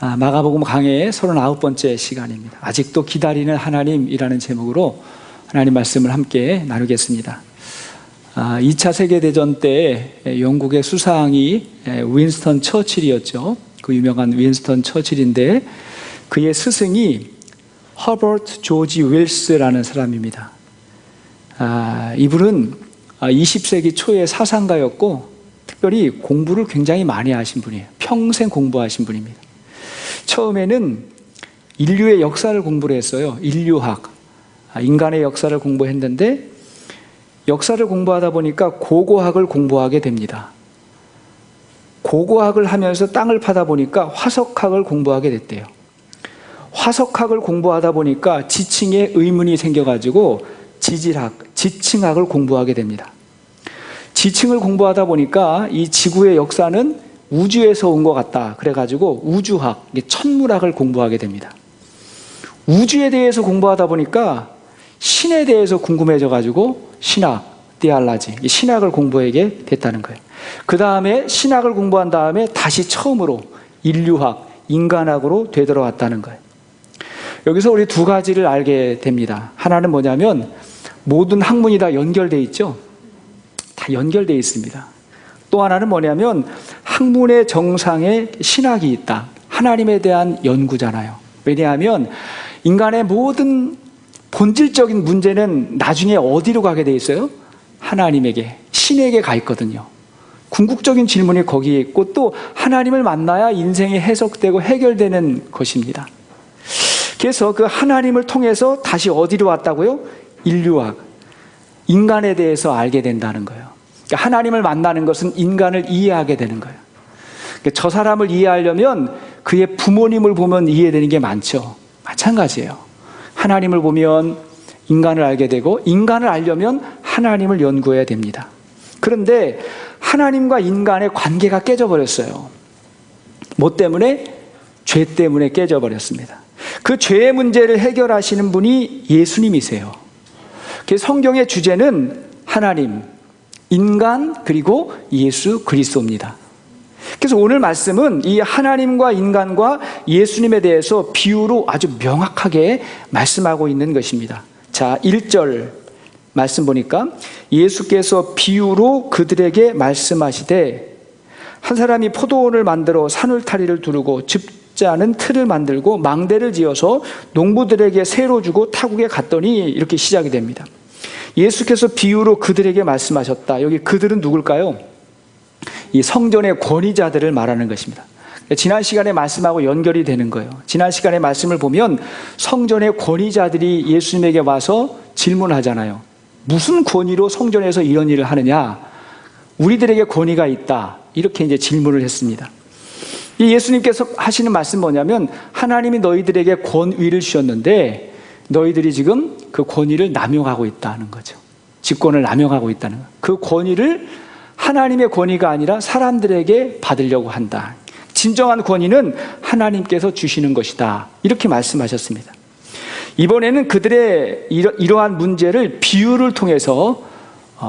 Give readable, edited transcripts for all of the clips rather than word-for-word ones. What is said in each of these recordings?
마가복음 강해의 39번째 시간입니다. 아직도 기다리는 하나님이라는 제목으로 하나님 말씀을 함께 나누겠습니다. 2차 세계대전 때 영국의 수상이 윈스턴 처칠이었죠. 그 유명한 윈스턴 처칠인데 그의 스승이 허버트 조지 윌스라는 사람입니다. 이분은 20세기 초의 사상가였고 특별히 공부를 굉장히 많이 하신 분이에요. 평생 공부하신 분입니다. 처음에는 인류의 역사를 공부를 했어요. 인류학, 인간의 역사를 공부했는데 역사를 공부하다 보니까 고고학을 공부하게 됩니다. 고고학을 하면서 땅을 파다 보니까 화석학을 공부하게 됐대요. 화석학을 공부하다 보니까 지층에 의문이 생겨가지고 지질학, 지층학을 공부하게 됩니다. 지층을 공부하다 보니까 이 지구의 역사는 우주에서 온 것 같다 그래가지고 우주학, 천문학을 공부하게 됩니다. 우주에 대해서 공부하다 보니까 신에 대해서 궁금해져가지고 신학, 디알라지, 신학을 공부하게 됐다는 거예요. 그 다음에 신학을 공부한 다음에 다시 처음으로 인류학, 인간학으로 되돌아왔다는 거예요. 여기서 우리 두 가지를 알게 됩니다. 하나는 뭐냐면 모든 학문이 다 연결되어 있죠. 다 연결되어 있습니다. 또 하나는 뭐냐면 학문의 정상에 신학이 있다. 하나님에 대한 연구잖아요. 왜냐하면 인간의 모든 본질적인 문제는 나중에 어디로 가게 돼 있어요? 하나님에게, 신에게 가 있거든요. 궁극적인 질문이 거기에 있고 또 하나님을 만나야 인생이 해석되고 해결되는 것입니다. 그래서 그 하나님을 통해서 다시 어디로 왔다고요? 인류학, 인간에 대해서 알게 된다는 거예요. 그러니까 하나님을 만나는 것은 인간을 이해하게 되는 거예요. 그러니까 저 사람을 이해하려면 그의 부모님을 보면 이해되는 게 많죠. 마찬가지예요. 하나님을 보면 인간을 알게 되고 인간을 알려면 하나님을 연구해야 됩니다. 그런데 하나님과 인간의 관계가 깨져버렸어요. 뭐 때문에? 죄 때문에 깨져버렸습니다. 그 죄의 문제를 해결하시는 분이 예수님이세요. 그래서 성경의 주제는 하나님, 인간, 그리고 예수 그리스도입니다. 그래서 오늘 말씀은 이 하나님과 인간과 예수님에 대해서 비유로 아주 명확하게 말씀하고 있는 것입니다. 자, 1절 말씀 보니까 예수께서 비유로 그들에게 말씀하시되 한 사람이 포도원을 만들어 산울타리를 두르고 즙자는 틀을 만들고 망대를 지어서 농부들에게 세로 주고 타국에 갔더니 이렇게 시작이 됩니다. 예수께서 비유로 그들에게 말씀하셨다. 여기 그들은 누굴까요? 이 성전의 권위자들을 말하는 것입니다. 지난 시간에 말씀하고 연결이 되는 거예요. 지난 시간에 말씀을 보면 성전의 권위자들이 예수님에게 와서 질문하잖아요. 무슨 권위로 성전에서 이런 일을 하느냐? 우리들에게 권위가 있다. 이렇게 이제 질문을 했습니다. 이 예수님께서 하시는 말씀 뭐냐면 하나님이 너희들에게 권위를 주셨는데 너희들이 지금 그 권위를 남용하고 있다는 거죠. 직권을 남용하고 있다는 거예요. 그 권위를 하나님의 권위가 아니라 사람들에게 받으려고 한다. 진정한 권위는 하나님께서 주시는 것이다. 이렇게 말씀하셨습니다. 이번에는 그들의 이러한 문제를 비유를 통해서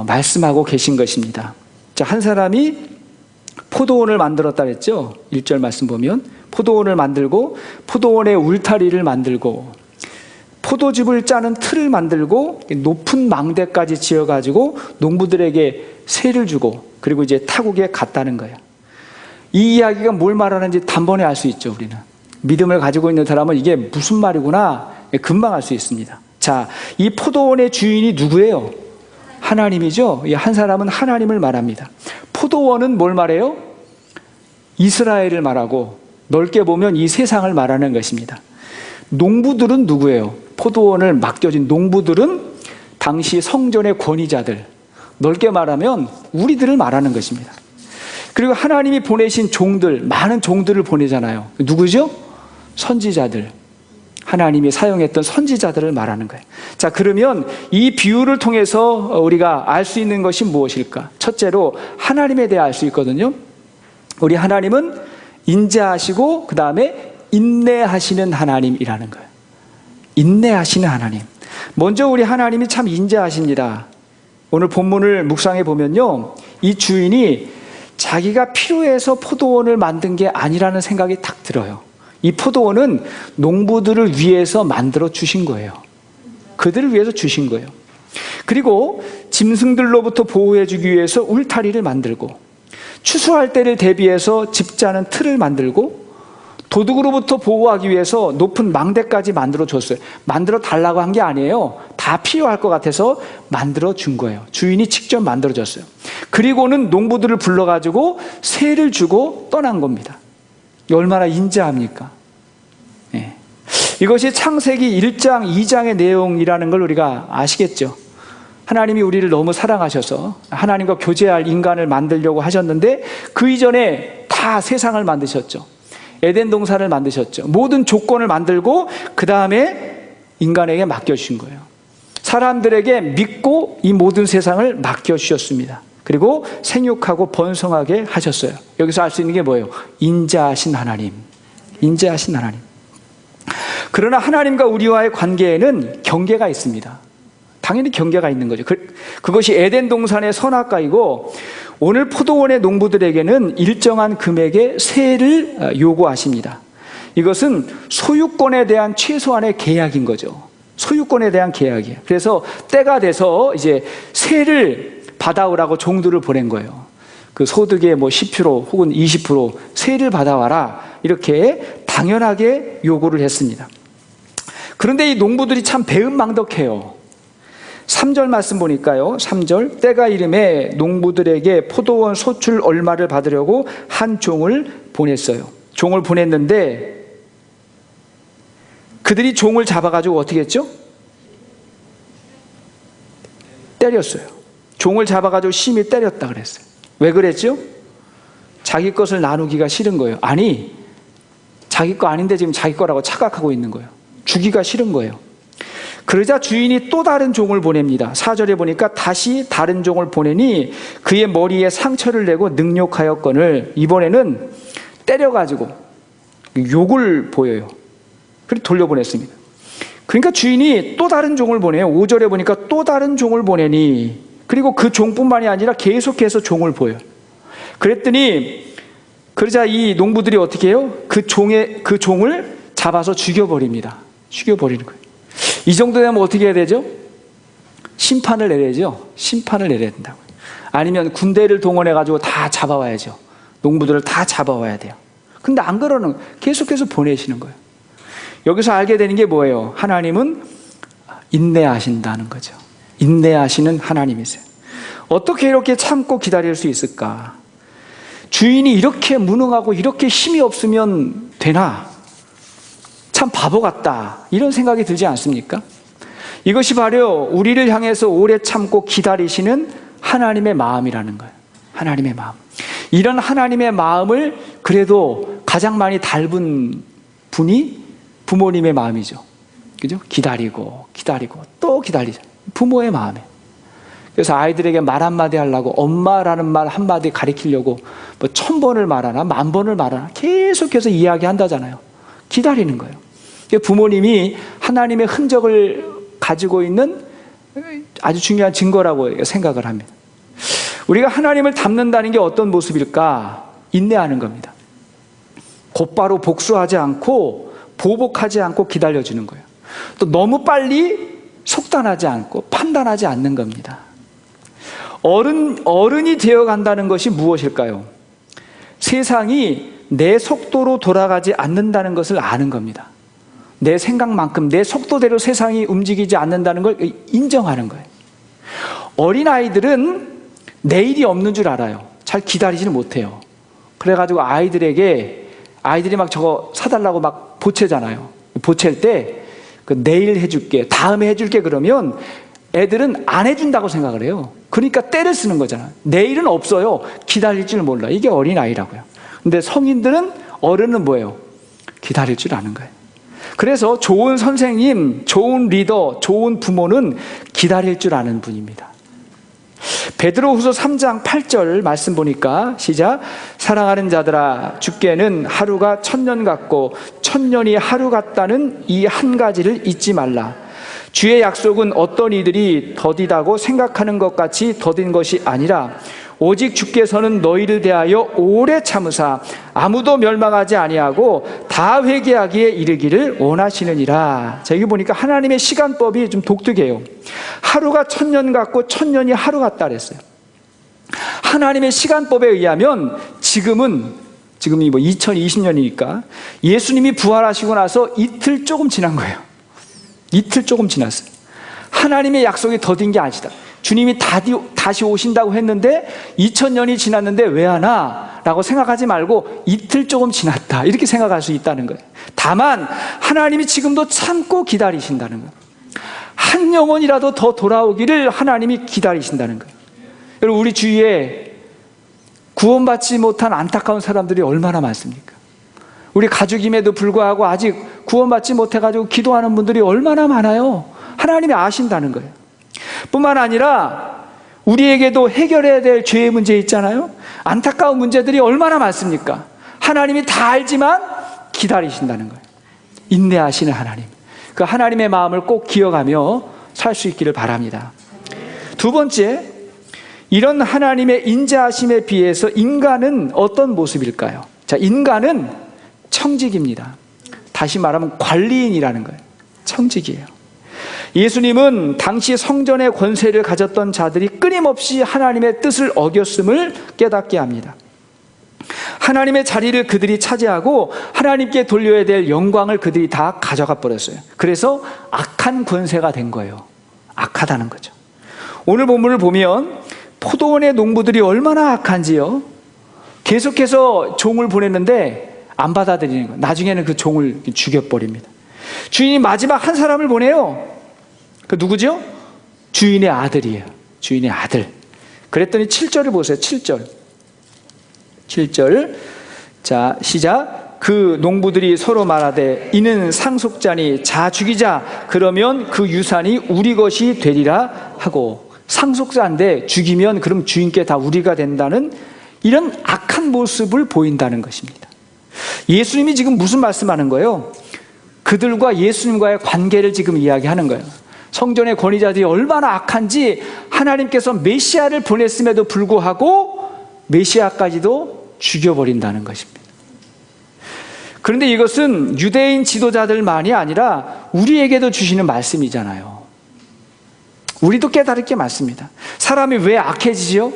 말씀하고 계신 것입니다. 자, 한 사람이 포도원을 만들었다 그랬죠. 1절 말씀 보면 포도원을 만들고 포도원의 울타리를 만들고 포도즙을 짜는 틀을 만들고 높은 망대까지 지어가지고 농부들에게 세를 주고 그리고 이제 타국에 갔다는 거예요. 이 이야기가 뭘 말하는지 단번에 알 수 있죠. 우리는 믿음을 가지고 있는 사람은 이게 무슨 말이구나 금방 알 수 있습니다. 자, 이 포도원의 주인이 누구예요? 하나님이죠. 한 사람은 하나님을 말합니다. 포도원은 뭘 말해요? 이스라엘을 말하고 넓게 보면 이 세상을 말하는 것입니다. 농부들은 누구예요? 포도원을 맡겨진 농부들은 당시 성전의 권위자들, 넓게 말하면 우리들을 말하는 것입니다. 그리고 하나님이 보내신 종들, 많은 종들을 보내잖아요. 누구죠? 선지자들. 하나님이 사용했던 선지자들을 말하는 거예요. 자, 그러면 이 비유를 통해서 우리가 알 수 있는 것이 무엇일까? 첫째로 하나님에 대해 알 수 있거든요. 우리 하나님은 인자하시고 그 다음에 인내하시는 하나님이라는 거예요. 인내하시는 하나님. 먼저 우리 하나님이 참 인자하십니다. 오늘 본문을 묵상해 보면요, 이 주인이 자기가 필요해서 포도원을 만든 게 아니라는 생각이 딱 들어요. 이 포도원은 농부들을 위해서 만들어 주신 거예요. 그들을 위해서 주신 거예요. 그리고 짐승들로부터 보호해 주기 위해서 울타리를 만들고, 추수할 때를 대비해서 집자는 틀을 만들고, 도둑으로부터 보호하기 위해서 높은 망대까지 만들어 줬어요. 만들어 달라고 한 게 아니에요. 다 필요할 것 같아서 만들어 준 거예요. 주인이 직접 만들어 줬어요. 그리고는 농부들을 불러가지고 세를 주고 떠난 겁니다. 얼마나 인자합니까? 네. 이것이 창세기 1장, 2장의 내용이라는 걸 우리가 아시겠죠? 하나님이 우리를 너무 사랑하셔서 하나님과 교제할 인간을 만들려고 하셨는데, 그 이전에 다 세상을 만드셨죠. 에덴 동산을 만드셨죠. 모든 조건을 만들고 그 다음에 인간에게 맡겨주신 거예요. 사람들에게 믿고 이 모든 세상을 맡겨주셨습니다. 그리고 생육하고 번성하게 하셨어요. 여기서 알 수 있는 게 뭐예요? 인자하신 하나님. 인자하신 하나님. 그러나 하나님과 우리와의 관계에는 경계가 있습니다. 당연히 경계가 있는 거죠. 그것이 에덴 동산의 선악과이고, 오늘 포도원의 농부들에게는 일정한 금액의 세를 요구하십니다. 이것은 소유권에 대한 최소한의 계약인 거죠. 소유권에 대한 계약이에요. 그래서 때가 돼서 이제 세를 받아오라고 종들을 보낸 거예요. 그 소득의 10% 혹은 20% 세를 받아와라, 이렇게 당연하게 요구를 했습니다. 그런데 이 농부들이 참 배은망덕해요. 3절 말씀 보니까요, 3절, 때가 이름에 농부들에게 포도원 소출 얼마를 받으려고 한 종을 보냈어요. 종을 보냈는데 그들이 종을 잡아가지고 어떻게 했죠? 때렸어요. 종을 잡아가지고 심히 때렸다 그랬어요. 왜 그랬죠? 자기 것을 나누기가 싫은 거예요. 아니, 자기 거 아닌데 지금 자기 거라고 착각하고 있는 거예요. 주기가 싫은 거예요. 그러자 주인이 또 다른 종을 보냅니다. 4절에 보니까 다시 다른 종을 보내니 그의 머리에 상처를 내고 능욕하였거늘, 이번에는 때려가지고 욕을 보여요. 그리고 돌려보냈습니다. 그러니까 주인이 또 다른 종을 보내요. 5절에 보니까 또 다른 종을 보내니, 그리고 그 종뿐만이 아니라 계속해서 종을 보여요. 그랬더니 그러자 이 농부들이 어떻게 해요? 그 종을 잡아서 죽여버립니다. 죽여버리는 거예요. 이 정도 되면 어떻게 해야 되죠? 심판을 내려야죠. 심판을 내려야 된다고요. 아니면 군대를 동원해가지고 다 잡아와야죠. 농부들을 다 잡아와야 돼요. 근데 안 그러는, 계속해서 보내시는 거예요. 여기서 알게 되는 게 뭐예요? 하나님은 인내하신다는 거죠. 인내하시는 하나님이세요. 어떻게 이렇게 참고 기다릴 수 있을까? 주인이 이렇게 무능하고 이렇게 힘이 없으면 되나? 참 바보 같다, 이런 생각이 들지 않습니까? 이것이 바로 우리를 향해서 오래 참고 기다리시는 하나님의 마음이라는 거예요. 하나님의 마음. 이런 하나님의 마음을 그래도 가장 많이 닮은 분이 부모님의 마음이죠. 그죠? 기다리고 또 기다리죠. 부모의 마음이에요. 그래서 아이들에게 말 한마디 하려고 엄마라는 말 한마디 가리키려고 1000번을 말하나 10,000번을 말하나 계속해서 이야기한다잖아요. 기다리는 거예요. 부모님이 하나님의 흔적을 가지고 있는 아주 중요한 증거라고 생각을 합니다. 우리가 하나님을 닮는다는 게 어떤 모습일까? 인내하는 겁니다. 곧바로 복수하지 않고 보복하지 않고 기다려주는 거예요. 또 너무 빨리 속단하지 않고 판단하지 않는 겁니다. 어른이 되어간다는 것이 무엇일까요? 세상이 내 속도로 돌아가지 않는다는 것을 아는 겁니다. 내 생각만큼 내 속도대로 세상이 움직이지 않는다는 걸 인정하는 거예요. 어린아이들은 내일이 없는 줄 알아요. 잘 기다리지는 못해요. 그래가지고 아이들이 막 저거 사달라고 막 보채잖아요. 보챌 때 내일 해줄게, 다음에 해줄게 그러면 애들은 안 해준다고 생각을 해요. 그러니까 때를 쓰는 거잖아요. 내일은 없어요. 기다릴 줄 몰라. 이게 어린아이라고요. 근데 성인들은, 어른은 뭐예요? 기다릴 줄 아는 거예요. 그래서 좋은 선생님, 좋은 리더, 좋은 부모는 기다릴 줄 아는 분입니다. 베드로후서 3장 8절 말씀 보니까 시작. 사랑하는 자들아, 주께는 하루가 1000년 같고 1000년이 하루 같다는 이 한 가지를 잊지 말라. 주의 약속은 어떤 이들이 더디다고 생각하는 것 같이 더딘 것이 아니라 오직 주께서는 너희를 대하여 오래 참으사 아무도 멸망하지 아니하고 다 회개하기에 이르기를 원하시느니라. 자, 여기 보니까 하나님의 시간법이 좀 독특해요. 하루가 1000년 같고 1000년이 하루 같다 그랬어요. 하나님의 시간법에 의하면 지금이 뭐 2020년이니까 예수님이 부활하시고 나서 이틀 조금 지난 거예요. 이틀 조금 지났어요. 하나님의 약속이 더딘 게 아니다. 주님이 다시 오신다고 했는데 2000년이 지났는데 왜 하나? 라고 생각하지 말고 이틀 조금 지났다, 이렇게 생각할 수 있다는 거예요. 다만 하나님이 지금도 참고 기다리신다는 거예요. 한 영혼이라도 더 돌아오기를 하나님이 기다리신다는 거예요. 여러분, 우리 주위에 구원받지 못한 안타까운 사람들이 얼마나 많습니까? 우리 가족임에도 불구하고 아직 구원받지 못해가지고 기도하는 분들이 얼마나 많아요. 하나님이 아신다는 거예요. 뿐만 아니라 우리에게도 해결해야 될 죄의 문제 있잖아요. 안타까운 문제들이 얼마나 많습니까? 하나님이 다 알지만 기다리신다는 거예요. 인내하시는 하나님, 그 하나님의 마음을 꼭 기억하며 살 수 있기를 바랍니다. 두 번째, 이런 하나님의 인자하심에 비해서 인간은 어떤 모습일까요? 자, 인간은 청직입니다. 다시 말하면 관리인이라는 거예요. 청직이에요. 예수님은 당시 성전의 권세를 가졌던 자들이 끊임없이 하나님의 뜻을 어겼음을 깨닫게 합니다. 하나님의 자리를 그들이 차지하고 하나님께 돌려야 될 영광을 그들이 다 가져가 버렸어요. 그래서 악한 권세가 된 거예요. 악하다는 거죠. 오늘 본문을 보면 포도원의 농부들이 얼마나 악한지요. 계속해서 종을 보냈는데 안 받아들이는 거예요. 나중에는 그 종을 죽여버립니다. 주인이 마지막 한 사람을 보내요. 그 누구죠? 주인의 아들이에요. 주인의 아들. 그랬더니 7절을 보세요. 7절. 자, 시작. 그 농부들이 서로 말하되 이는 상속자니 자 죽이자. 그러면 그 유산이 우리 것이 되리라 하고. 상속자인데 죽이면 그럼 주인께 다 우리가 된다는 이런 악한 모습을 보인다는 것입니다. 예수님이 지금 무슨 말씀하는 거예요? 그들과 예수님과의 관계를 지금 이야기하는 거예요. 성전의 권위자들이 얼마나 악한지 하나님께서 메시아를 보냈음에도 불구하고 메시아까지도 죽여버린다는 것입니다. 그런데 이것은 유대인 지도자들만이 아니라 우리에게도 주시는 말씀이잖아요. 우리도 깨달을 게 많습니다. 사람이 왜 악해지죠?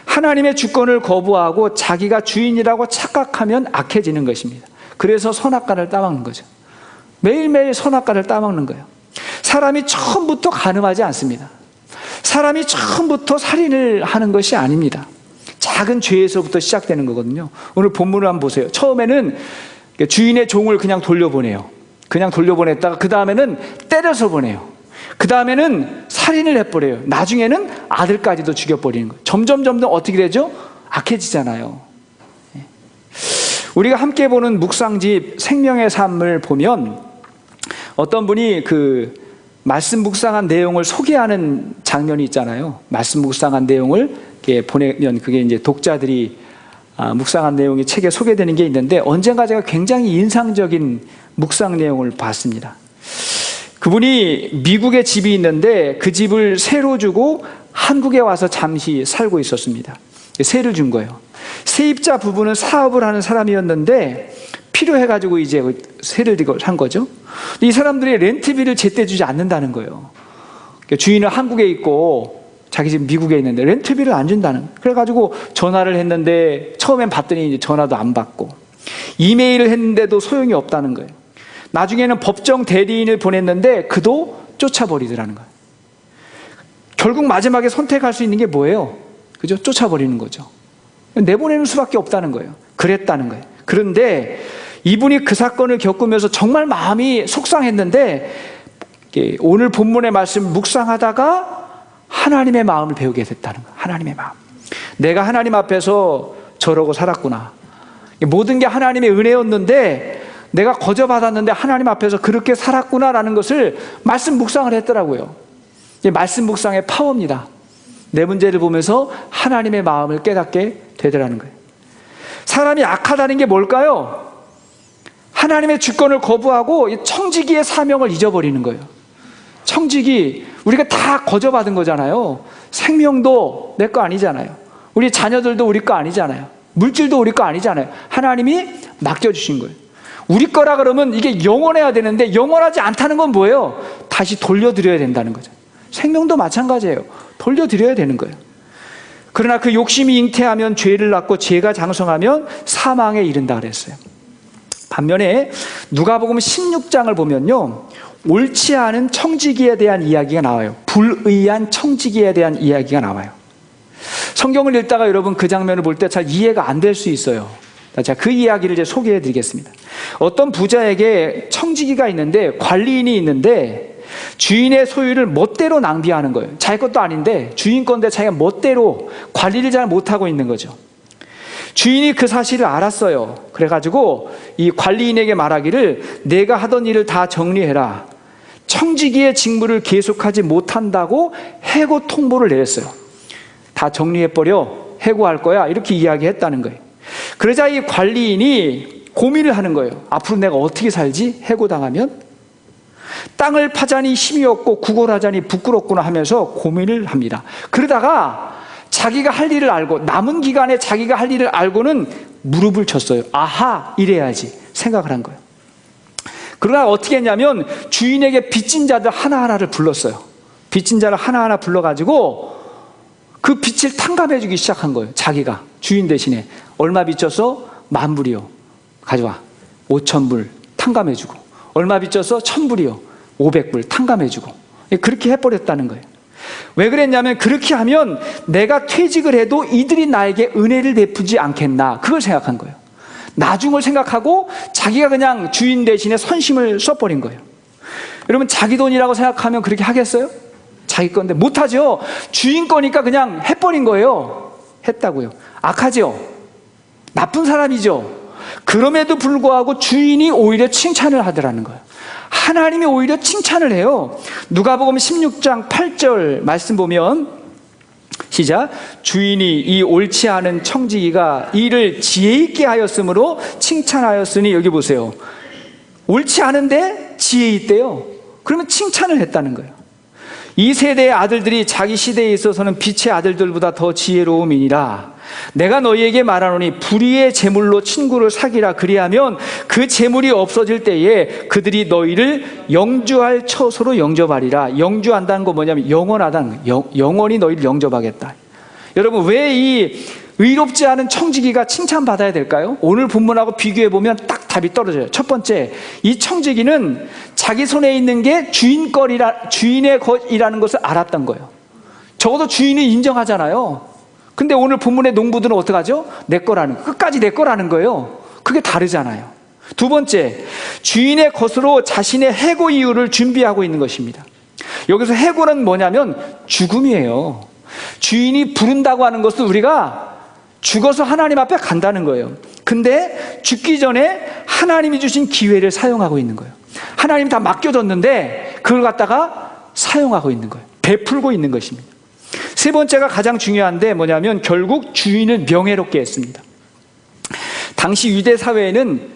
하나님의 주권을 거부하고 자기가 주인이라고 착각하면 악해지는 것입니다. 그래서 선악과를 따먹는 거죠. 매일매일 선악과를 따먹는 거예요. 사람이 처음부터 간음하지 않습니다. 사람이 처음부터 살인을 하는 것이 아닙니다. 작은 죄에서부터 시작되는 거거든요. 오늘 본문을 한번 보세요. 처음에는 주인의 종을 그냥 돌려보내요. 그냥 돌려보냈다가 그 다음에는 때려서 보내요. 그 다음에는 살인을 해버려요. 나중에는 아들까지도 죽여버리는 거예요. 점점 어떻게 되죠? 악해지잖아요. 우리가 함께 보는 묵상집 생명의 삶을 보면 어떤 분이 그 말씀 묵상한 내용을 소개하는 장면이 있잖아요. 말씀 묵상한 내용을 이렇게 보내면 그게 이제 독자들이 묵상한 내용이 책에 소개되는 게 있는데, 언젠가 제가 굉장히 인상적인 묵상 내용을 봤습니다. 그분이 미국에 집이 있는데 그 집을 세로 주고 한국에 와서 잠시 살고 있었습니다. 세를 준 거예요. 세입자 부부는 사업을 하는 사람이었는데 필요해가지고 이제 세를 한 거죠. 이 사람들이 렌트비를 제때 주지 않는다는 거예요. 주인은 한국에 있고 자기 집 미국에 있는데 렌트비를 안 준다는. 그래가지고 전화를 했는데 처음엔 받더니 이제 전화도 안 받고, 이메일을 했는데도 소용이 없다는 거예요. 나중에는 법정 대리인을 보냈는데 그도 쫓아버리더라는 거예요. 결국 마지막에 선택할 수 있는 게 뭐예요? 그죠? 쫓아버리는 거죠. 내보내는 수밖에 없다는 거예요. 그랬다는 거예요. 그런데 이분이 그 사건을 겪으면서 정말 마음이 속상했는데 오늘 본문의 말씀 묵상하다가 하나님의 마음을 배우게 됐다는 거예요. 하나님의 마음. 내가 하나님 앞에서 저러고 살았구나. 모든 게 하나님의 은혜였는데 내가 거저받았는데 하나님 앞에서 그렇게 살았구나라는 것을 말씀 묵상을 했더라고요. 말씀 묵상의 파워입니다. 내 문제를 보면서 하나님의 마음을 깨닫게 되더라는 거예요. 사람이 악하다는 게 뭘까요? 하나님의 주권을 거부하고 청지기의 사명을 잊어버리는 거예요. 청지기, 우리가 다 거저받은 거잖아요. 생명도 내 거 아니잖아요. 우리 자녀들도 우리 거 아니잖아요. 물질도 우리 거 아니잖아요. 하나님이 맡겨주신 거예요. 우리 거라 그러면 이게 영원해야 되는데 영원하지 않다는 건 뭐예요? 다시 돌려드려야 된다는 거죠. 생명도 마찬가지예요. 돌려드려야 되는 거예요. 그러나 그 욕심이 잉태하면 죄를 낳고 죄가 장성하면 사망에 이른다 그랬어요. 반면에 누가복음 16장을 보면요, 옳지 않은 청지기에 대한 이야기가 나와요. 불의한 청지기에 대한 이야기가 나와요. 성경을 읽다가 여러분 그 장면을 볼 때 잘 이해가 안 될 수 있어요. 자, 그 이야기를 이제 소개해 드리겠습니다. 어떤 부자에게 청지기가 있는데, 관리인이 있는데 주인의 소유를 멋대로 낭비하는 거예요. 자기 것도 아닌데 주인 건데 자기가 멋대로 관리를 잘 못하고 있는 거죠. 주인이 그 사실을 알았어요. 그래가지고 이 관리인에게 말하기를, 내가 하던 일을 다 정리해라. 청지기의 직무를 계속하지 못한다고 해고 통보를 내렸어요. 다 정리해버려, 해고할 거야, 이렇게 이야기했다는 거예요. 그러자 이 관리인이 고민을 하는 거예요. 앞으로 내가 어떻게 살지? 해고당하면? 땅을 파자니 힘이 없고 구걸하자니 부끄럽구나 하면서 고민을 합니다. 그러다가 자기가 할 일을 알고, 남은 기간에 자기가 할 일을 알고는 무릎을 쳤어요. 아하, 이래야지 생각을 한 거예요. 그러나 어떻게 했냐면 주인에게 빚진 자들 하나하나를 불렀어요. 빚진 자를 하나하나 불러가지고 그 빚을 탕감해 주기 시작한 거예요. 자기가 주인 대신에. 얼마 빚져서? 10,000불이요. 가져와. 5,000불 탕감해 주고. 얼마 빚져서? 1,000불이요. 500불 탕감해 주고. 그렇게 해버렸다는 거예요. 왜 그랬냐면, 그렇게 하면 내가 퇴직을 해도 이들이 나에게 은혜를 베푸지 않겠나, 그걸 생각한 거예요. 나중을 생각하고 자기가 그냥 주인 대신에 선심을 써버린 거예요. 여러분, 자기 돈이라고 생각하면 그렇게 하겠어요? 자기 건데 못하죠. 주인 거니까 그냥 해버린 거예요. 했다고요. 악하죠. 나쁜 사람이죠. 그럼에도 불구하고 주인이 오히려 칭찬을 하더라는 거예요. 하나님이 오히려 칭찬을 해요. 누가복음 16장 8절 말씀 보면, 시작. 주인이 이 옳지 않은 청지기가 이를 지혜 있게 하였으므로 칭찬하였으니, 여기 보세요. 옳지 않은데 지혜 있대요. 그러면 칭찬을 했다는 거예요. 이 세대의 아들들이 자기 시대에 있어서는 빛의 아들들보다 더 지혜로움이니라. 내가 너희에게 말하노니 불의의 재물로 친구를 사귀라. 그리하면 그 재물이 없어질 때에 그들이 너희를 영주할 처소로 영접하리라. 영주한다는 거 뭐냐면 영원하다는 거예요. 영원히 너희를 영접하겠다. 여러분, 왜 이 의롭지 않은 청지기가 칭찬받아야 될까요? 오늘 본문하고 비교해보면 딱 답이 떨어져요. 첫 번째, 이 청지기는 자기 손에 있는 게 주인의 것이라는 것을 알았던 거예요. 적어도 주인이 인정하잖아요. 근데 오늘 본문의 농부들은 어떡하죠? 내 거라는, 끝까지 내 거라는 거예요. 그게 다르잖아요. 두 번째, 주인의 것으로 자신의 해고 이유를 준비하고 있는 것입니다. 여기서 해고는 뭐냐면 죽음이에요. 주인이 부른다고 하는 것은 우리가 죽어서 하나님 앞에 간다는 거예요. 근데 죽기 전에 하나님이 주신 기회를 사용하고 있는 거예요. 하나님 다 맡겨줬는데 그걸 갖다가 사용하고 있는 거예요. 베풀고 있는 것입니다. 세 번째가 가장 중요한데 뭐냐면, 결국 주인을 명예롭게 했습니다. 당시 유대 사회에는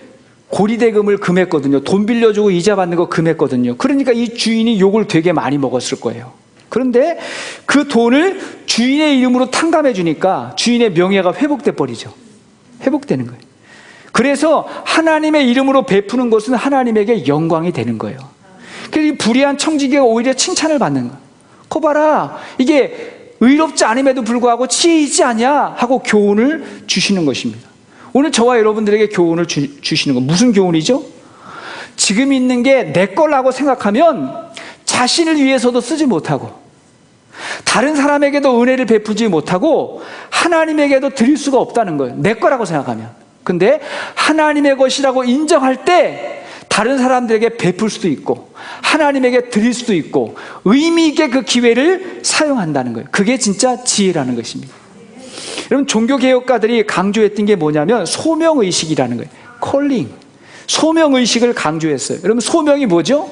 고리대금을 금했거든요. 돈 빌려주고 이자 받는 거 금했거든요. 그러니까 이 주인이 욕을 되게 많이 먹었을 거예요. 그런데 그 돈을 주인의 이름으로 탕감해 주니까 주인의 명예가 회복돼 버리죠. 회복되는 거예요. 그래서 하나님의 이름으로 베푸는 것은 하나님에게 영광이 되는 거예요. 그래서 이 불의한 청지기가 오히려 칭찬을 받는 거예요. 거 봐라, 이게 의롭지 않음에도 불구하고 지혜 있지 않냐 하고 교훈을 주시는 것입니다. 오늘 저와 여러분들에게 교훈을 주시는 거, 무슨 교훈이죠? 지금 있는 게 내 거라고 생각하면 자신을 위해서도 쓰지 못하고, 다른 사람에게도 은혜를 베푸지 못하고, 하나님에게도 드릴 수가 없다는 거예요. 내 거라고 생각하면. 근데 하나님의 것이라고 인정할 때 다른 사람들에게 베풀 수도 있고 하나님에게 드릴 수도 있고 의미 있게 그 기회를 사용한다는 거예요. 그게 진짜 지혜라는 것입니다. 여러분, 종교개혁가들이 강조했던 게 뭐냐면 소명의식이라는 거예요. 콜링. 소명의식을 강조했어요. 여러분, 소명이 뭐죠?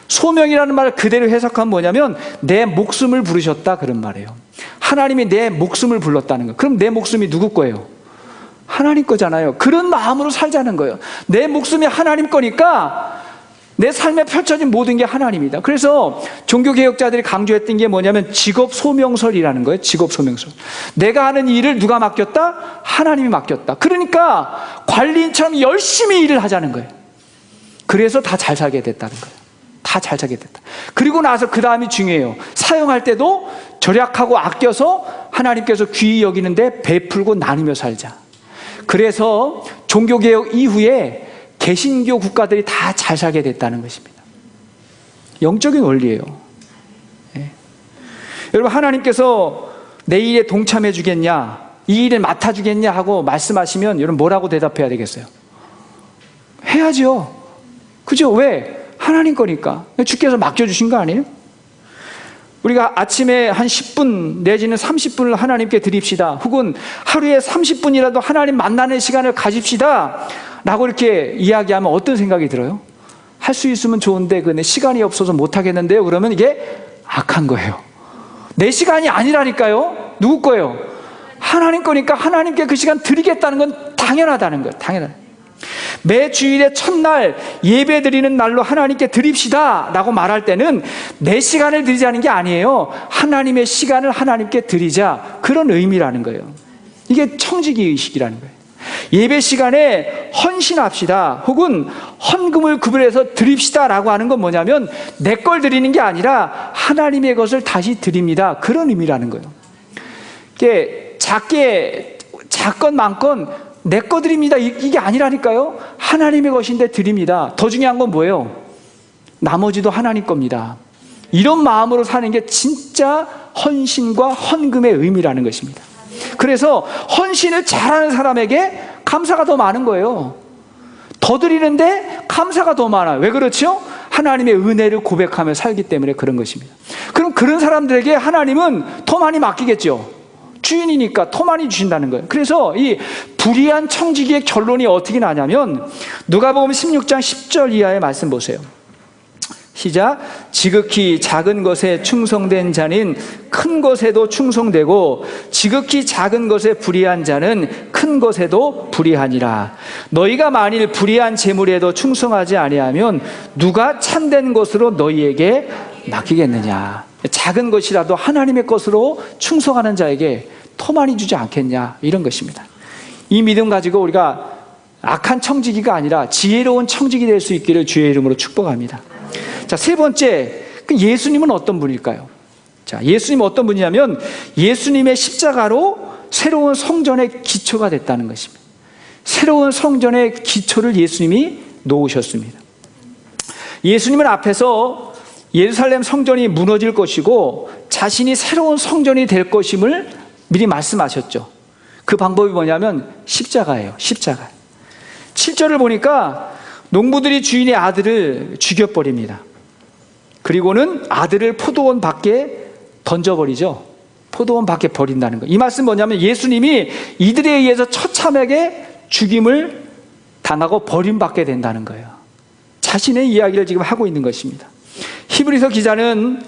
소명이라는 말을 그대로 해석하면 뭐냐면 내 목숨을 부르셨다, 그런 말이에요. 하나님이 내 목숨을 불렀다는 거예요. 그럼 내 목숨이 누구 거예요? 하나님 거잖아요. 그런 마음으로 살자는 거예요. 내 목숨이 하나님 거니까 내 삶에 펼쳐진 모든 게 하나님이다. 그래서 종교개혁자들이 강조했던 게 뭐냐면 직업소명설이라는 거예요. 직업소명설. 내가 하는 일을 누가 맡겼다? 하나님이 맡겼다. 그러니까 관리인처럼 열심히 일을 하자는 거예요. 그래서 다 잘 살게 됐다는 거예요. 다 잘 살게 됐다. 그리고 나서 그 다음이 중요해요. 사용할 때도 절약하고 아껴서 하나님께서 귀히 여기는데 베풀고 나누며 살자. 그래서 종교개혁 이후에 개신교 국가들이 다 잘 살게 됐다는 것입니다. 영적인 원리예요. 네. 여러분, 하나님께서 내 일에 동참해 주겠냐, 이 일을 맡아 주겠냐 하고 말씀하시면 여러분 뭐라고 대답해야 되겠어요? 해야죠. 그죠? 왜? 하나님 거니까. 주께서 맡겨주신 거 아니에요? 우리가 아침에 한 10분 내지는 30분을 하나님께 드립시다. 혹은 하루에 30분이라도 하나님 만나는 시간을 가집시다 라고 이렇게 이야기하면 어떤 생각이 들어요? 할 수 있으면 좋은데 근데 시간이 없어서 못하겠는데요. 그러면 이게 악한 거예요. 내 시간이 아니라니까요. 누구 거예요? 하나님 거니까 하나님께 그 시간 드리겠다는 건 당연하다는 거예요. 당연하다. 매 주일의 첫날 예배 드리는 날로 하나님께 드립시다 라고 말할 때는 내 시간을 드리자는 게 아니에요. 하나님의 시간을 하나님께 드리자, 그런 의미라는 거예요. 이게 청지기 의식이라는 거예요. 예배 시간에 헌신합시다 혹은 헌금을 구별해서 드립시다 라고 하는 건 뭐냐면 내 걸 드리는 게 아니라 하나님의 것을 다시 드립니다, 그런 의미라는 거예요. 이게 작건 많건 내 거 드립니다 이게 아니라니까요. 하나님의 것인데 드립니다. 더 중요한 건 뭐예요? 나머지도 하나님 겁니다. 이런 마음으로 사는 게 진짜 헌신과 헌금의 의미라는 것입니다. 그래서 헌신을 잘하는 사람에게 감사가 더 많은 거예요. 더 드리는데 감사가 더 많아요. 왜 그렇죠? 하나님의 은혜를 고백하며 살기 때문에 그런 것입니다. 그럼 그런 사람들에게 하나님은 더 많이 맡기겠죠. 주인이니까 더 많이 주신다는 거예요. 그래서 이 불의한 청지기의 결론이 어떻게 나냐면 누가복음 16장 10절 이하의 말씀 보세요. 시작. 지극히 작은 것에 충성된 자는 큰 것에도 충성되고 지극히 작은 것에 불의한 자는 큰 것에도 불의하니라. 너희가 만일 불의한 재물에도 충성하지 아니하면 누가 참된 것으로 너희에게 맡기겠느냐. 작은 것이라도 하나님의 것으로 충성하는 자에게 더 많이 주지 않겠냐, 이런 것입니다. 이 믿음 가지고 우리가 악한 청지기가 아니라 지혜로운 청지기 될 수 있기를 주의 이름으로 축복합니다. 자, 세 번째, 예수님은 어떤 분일까요? 자, 예수님은 어떤 분이냐면 예수님의 십자가로 새로운 성전의 기초가 됐다는 것입니다. 새로운 성전의 기초를 예수님이 놓으셨습니다. 예수님은 앞에서 예루살렘 성전이 무너질 것이고 자신이 새로운 성전이 될 것임을 미리 말씀하셨죠. 그 방법이 뭐냐면 십자가예요. 십자가. 7절을 보니까 농부들이 주인의 아들을 죽여버립니다. 그리고는 아들을 포도원 밖에 던져버리죠. 포도원 밖에 버린다는 거예요. 이 말씀 뭐냐면 예수님이 이들에 의해서 처참하게 죽임을 당하고 버림받게 된다는 거예요. 자신의 이야기를 지금 하고 있는 것입니다. 히브리서 기자는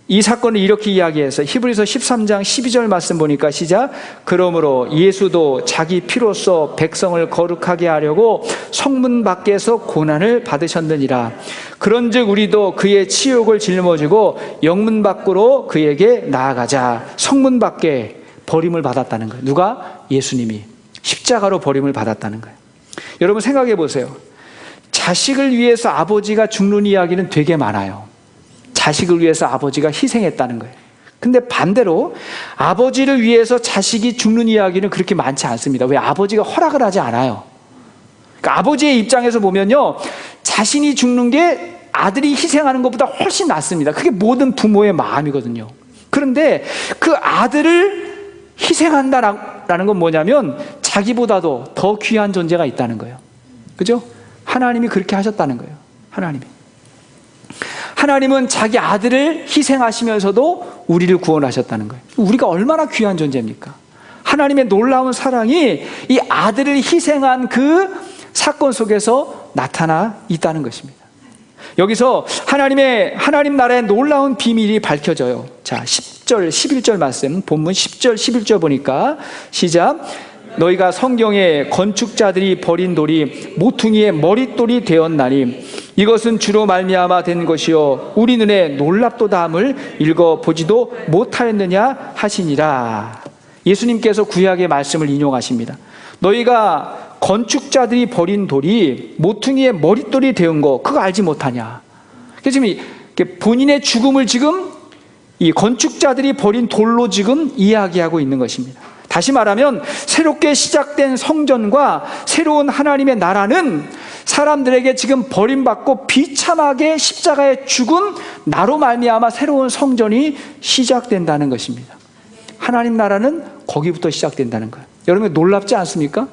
이 사건을 이렇게 이야기해서 히브리서 13장 12절 말씀 보니까 시작. 그러므로 예수도 자기 피로써 백성을 거룩하게 하려고 성문 밖에서 고난을 받으셨느니라. 그런즉 우리도 그의 치욕을 짊어지고 영문 밖으로 그에게 나아가자. 성문 밖에 버림을 받았다는 거예요. 누가? 예수님이 십자가로 버림을 받았다는 거예요. 여러분 생각해 보세요. 자식을 위해서 아버지가 죽는 이야기는 되게 많아요. 자식을 위해서 아버지가 희생했다는 거예요. 근데 반대로 아버지를 위해서 자식이 죽는 이야기는 그렇게 많지 않습니다. 왜? 아버지가 허락을 하지 않아요. 그러니까 아버지의 입장에서 보면요, 자신이 죽는 게 아들이 희생하는 것보다 훨씬 낫습니다. 그게 모든 부모의 마음이거든요. 그런데 그 아들을 희생한다라는 건 뭐냐면 자기보다도 더 귀한 존재가 있다는 거예요. 그죠? 하나님이 그렇게 하셨다는 거예요. 하나님은 자기 아들을 희생하시면서도 우리를 구원하셨다는 거예요. 우리가 얼마나 귀한 존재입니까? 하나님의 놀라운 사랑이 이 아들을 희생한 그 사건 속에서 나타나 있다는 것입니다. 여기서 하나님 나라의 놀라운 비밀이 밝혀져요. 자, 10절, 11절 말씀, 본문 10절, 11절 보니까 시작. 너희가 성경에 건축자들이 버린 돌이 모퉁이의 머릿돌이 되었나니 이것은 주로 말미암아 된 것이요 우리 눈에 놀랍도다함을 읽어보지도 못하였느냐 하시니라. 예수님께서 구약의 말씀을 인용하십니다. 너희가 건축자들이 버린 돌이 모퉁이의 머릿돌이 되은 거 그거 알지 못하냐. 그래서 지금 본인의 죽음을 지금 이 건축자들이 버린 돌로 지금 이야기하고 있는 것입니다. 다시 말하면 새롭게 시작된 성전과 새로운 하나님의 나라는 사람들에게 지금 버림받고 비참하게 십자가에 죽은 나로 말미암아 새로운 성전이 시작된다는 것입니다. 하나님 나라는 거기부터 시작된다는 거예요. 여러분 놀랍지 않습니까?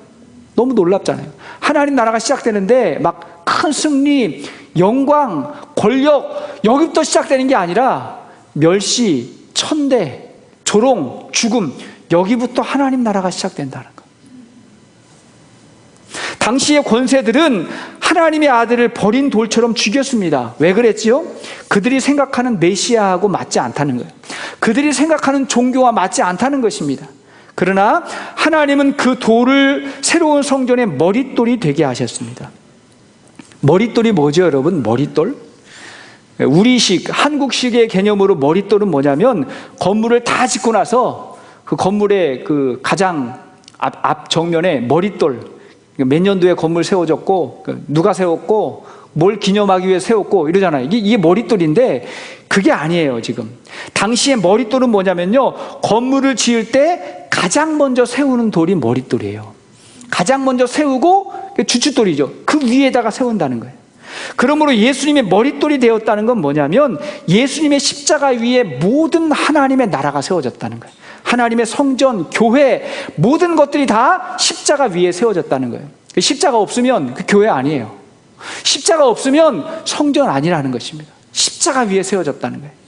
너무 놀랍잖아요. 하나님 나라가 시작되는데 막 큰 승리, 영광, 권력 여기부터 시작되는 게 아니라 멸시, 천대, 조롱, 죽음 여기부터 하나님 나라가 시작된다는 거예요. 당시의 권세들은 하나님의 아들을 버린 돌처럼 죽였습니다. 왜 그랬지요? 그들이 생각하는 메시아하고 맞지 않다는 거예요. 그들이 생각하는 종교와 맞지 않다는 것입니다. 그러나 하나님은 그 돌을 새로운 성전의 머릿돌이 되게 하셨습니다. 머릿돌이 뭐죠, 여러분? 머릿돌? 우리식, 한국식의 개념으로 머릿돌은 뭐냐면 건물을 다 짓고 나서 그 건물의 그 가장 앞 정면에 머릿돌, 몇 년도에 건물 세워졌고 누가 세웠고 뭘 기념하기 위해 세웠고 이러잖아요. 이게 머릿돌인데 그게 아니에요. 지금 당시의 머릿돌은 뭐냐면요, 건물을 지을 때 가장 먼저 세우는 돌이 머릿돌이에요. 가장 먼저 세우고 주춧돌이죠. 그 위에다가 세운다는 거예요. 그러므로 예수님의 머릿돌이 되었다는 건 뭐냐면 예수님의 십자가 위에 모든 하나님의 나라가 세워졌다는 거예요. 하나님의 성전, 교회 모든 것들이 다 십자가 위에 세워졌다는 거예요. 십자가 없으면 그 교회 아니에요. 십자가 없으면 성전 아니라는 것입니다. 십자가 위에 세워졌다는 거예요.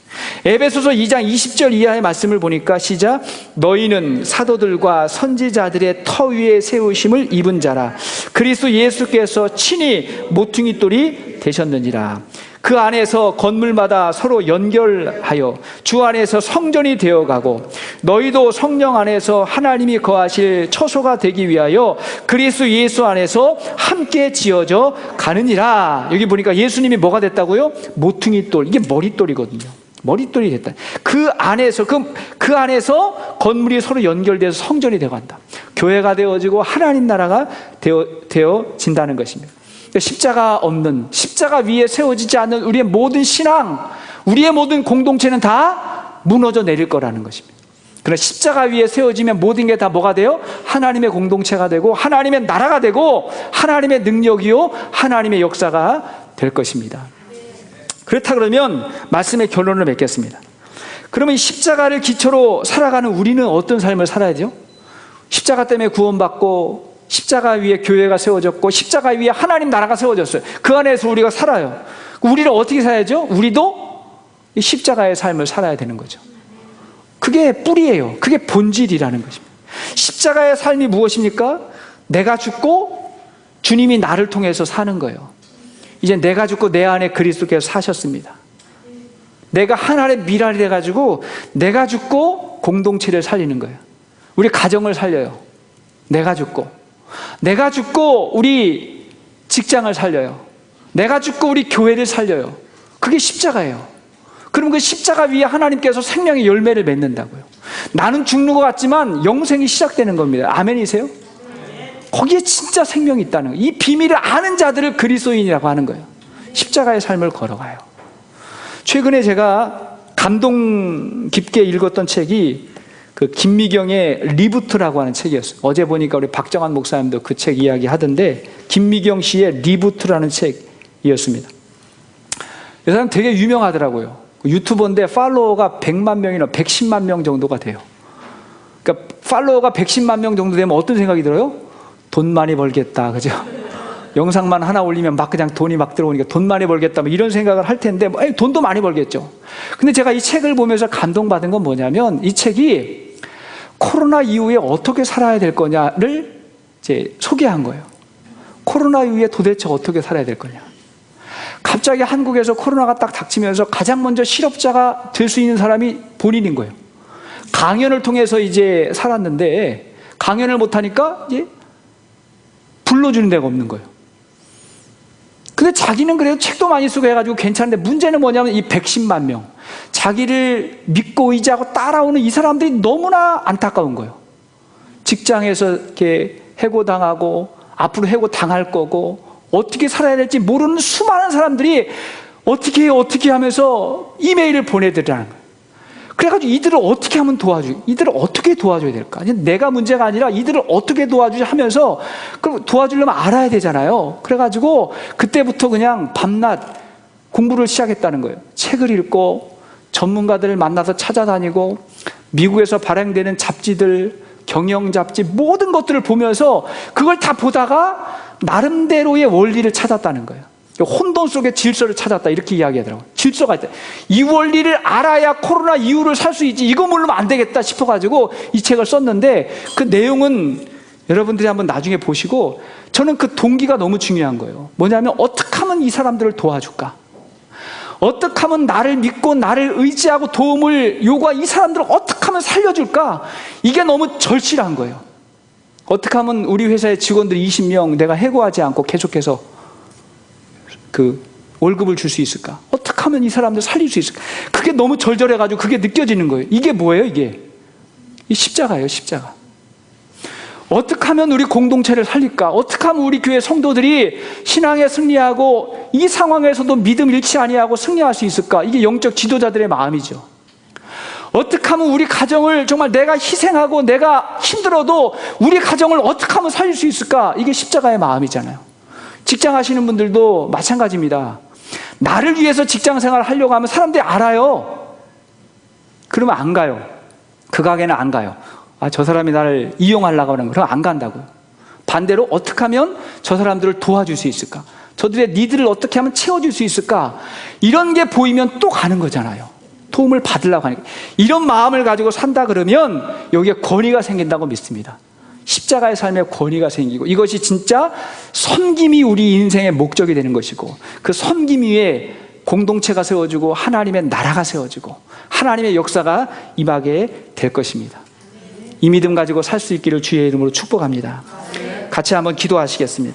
에베소서 2장 20절 이하의 말씀을 보니까 시작. 너희는 사도들과 선지자들의 터 위에 세우심을 입은 자라. 그리스도 예수께서 친히 모퉁이 돌이 되셨느니라. 그 안에서 건물마다 서로 연결하여 주 안에서 성전이 되어가고 너희도 성령 안에서 하나님이 거하실 처소가 되기 위하여 그리스도 예수 안에서 함께 지어져 가느니라. 여기 보니까 예수님이 뭐가 됐다고요? 모퉁이 돌. 이게 머릿돌이거든요. 머릿돌이 됐다. 그 안에서 건물이 서로 연결돼서 성전이 되어간다. 교회가 되어지고 하나님 나라가 되어진다는 것입니다. 십자가 없는, 십자가 위에 세워지지 않는 우리의 모든 신앙, 우리의 모든 공동체는 다 무너져 내릴 거라는 것입니다. 그러나 십자가 위에 세워지면 모든 게 다 뭐가 돼요? 하나님의 공동체가 되고 하나님의 나라가 되고 하나님의 능력이요 하나님의 역사가 될 것입니다. 그렇다 그러면 말씀의 결론을 맺겠습니다. 그러면 이 십자가를 기초로 살아가는 우리는 어떤 삶을 살아야 돼요? 십자가 때문에 구원받고 십자가 위에 교회가 세워졌고 십자가 위에 하나님 나라가 세워졌어요. 그 안에서 우리가 살아요. 우리를 어떻게 살아야죠? 우리도 이 십자가의 삶을 살아야 되는 거죠. 그게 뿌리예요. 그게 본질이라는 것입니다. 십자가의 삶이 무엇입니까? 내가 죽고 주님이 나를 통해서 사는 거예요. 이제 내가 죽고 내 안에 그리스도께서 사셨습니다. 내가 하나의 미랄이 돼가지고 내가 죽고 공동체를 살리는 거예요. 우리 가정을 살려요. 내가 죽고 우리 직장을 살려요. 내가 죽고 우리 교회를 살려요. 그게 십자가예요. 그럼 그 십자가 위에 하나님께서 생명의 열매를 맺는다고요. 나는 죽는 것 같지만 영생이 시작되는 겁니다. 아멘이세요? 거기에 진짜 생명이 있다는 거예요. 이 비밀을 아는 자들을 그리스도인이라고 하는 거예요. 십자가의 삶을 걸어가요. 최근에 제가 감동 깊게 읽었던 책이 그 김미경의 리부트라고 하는 책이었어요. 어제 보니까 우리 박정환 목사님도 그 책 이야기 하던데 김미경 씨의 리부트라는 책이었습니다. 이 사람 되게 유명하더라고요. 유튜버인데 팔로워가 100만 명이나 110만 명 정도가 돼요. 그러니까 팔로워가 110만 명 정도 되면 어떤 생각이 들어요? 돈 많이 벌겠다, 그죠? 영상만 하나 올리면 막 그냥 돈이 막 들어오니까 돈 많이 벌겠다, 뭐 이런 생각을 할 텐데, 돈도 많이 벌겠죠. 근데 제가 이 책을 보면서 감동받은 건 뭐냐면, 이 책이 코로나 이후에 어떻게 살아야 될 거냐를 이제 소개한 거예요. 코로나 이후에 도대체 어떻게 살아야 될 거냐. 갑자기 한국에서 코로나가 딱 닥치면서 가장 먼저 실업자가 될 수 있는 사람이 본인인 거예요. 강연을 통해서 이제 살았는데, 강연을 못하니까 이제 불러주는 데가 없는 거예요. 근데 자기는 그래도 책도 많이 쓰고 해가지고 괜찮은데 문제는 뭐냐면 이 110만 명, 자기를 믿고 의지하고 따라오는 이 사람들이 너무나 안타까운 거예요. 직장에서 이렇게 해고당하고 앞으로 해고당할 거고 어떻게 살아야 될지 모르는 수많은 사람들이 어떻게 하면서 이메일을 보내드리라는 거예요. 그래가지고 이들을 어떻게 하면 이들을 어떻게 도와줘야 될까? 내가 문제가 아니라 이들을 어떻게 도와주지 하면서, 그럼 도와주려면 알아야 되잖아요. 그래가지고 그때부터 그냥 밤낮 공부를 시작했다는 거예요. 책을 읽고 전문가들을 만나서 찾아다니고 미국에서 발행되는 잡지들, 경영 잡지 모든 것들을 보면서 그걸 다 보다가 나름대로의 원리를 찾았다는 거예요. 혼돈 속에 질서를 찾았다 이렇게 이야기하더라고요. 질서가 있다. 이 원리를 알아야 코로나 이후를 살 수 있지, 이거 모르면 안 되겠다 싶어가지고 이 책을 썼는데, 그 내용은 여러분들이 한번 나중에 보시고, 저는 그 동기가 너무 중요한 거예요. 뭐냐면 어떻게 하면 이 사람들을 도와줄까, 어떻게 하면 나를 믿고 나를 의지하고 도움을 요구한 이 사람들을 어떻게 하면 살려줄까, 이게 너무 절실한 거예요. 어떻게 하면 우리 회사의 직원들이 20명 내가 해고하지 않고 계속해서 그 월급을 줄 수 있을까? 어떻게 하면 이 사람들 살릴 수 있을까? 그게 너무 절절해가지고 그게 느껴지는 거예요. 이게 뭐예요? 이게 이 십자가예요. 십자가. 어떻게 하면 우리 공동체를 살릴까? 어떻게 하면 우리 교회 성도들이 신앙에 승리하고 이 상황에서도 믿음 잃지 아니하고 승리할 수 있을까? 이게 영적 지도자들의 마음이죠. 어떻게 하면 우리 가정을 정말 내가 희생하고 내가 힘들어도 우리 가정을 어떻게 하면 살릴 수 있을까? 이게 십자가의 마음이잖아요. 직장 하시는 분들도 마찬가지입니다. 나를 위해서 직장 생활을 하려고 하면 사람들이 알아요. 그러면 안 가요. 그 가게는 안 가요. 저 사람이 나를 이용하려고 하는 거, 그럼 안 간다고요. 반대로 어떻게 하면 저 사람들을 도와줄 수 있을까? 저들의 니드를 어떻게 하면 채워줄 수 있을까? 이런 게 보이면 또 가는 거잖아요. 도움을 받으려고 하니까. 이런 마음을 가지고 산다 그러면 여기에 권위가 생긴다고 믿습니다. 십자가의 삶에 권위가 생기고, 이것이 진짜 섬김이 우리 인생의 목적이 되는 것이고, 그 섬김 위에 공동체가 세워지고 하나님의 나라가 세워지고 하나님의 역사가 임하게 될 것입니다. 이 믿음 가지고 살 수 있기를 주의 이름으로 축복합니다. 같이 한번 기도하시겠습니다.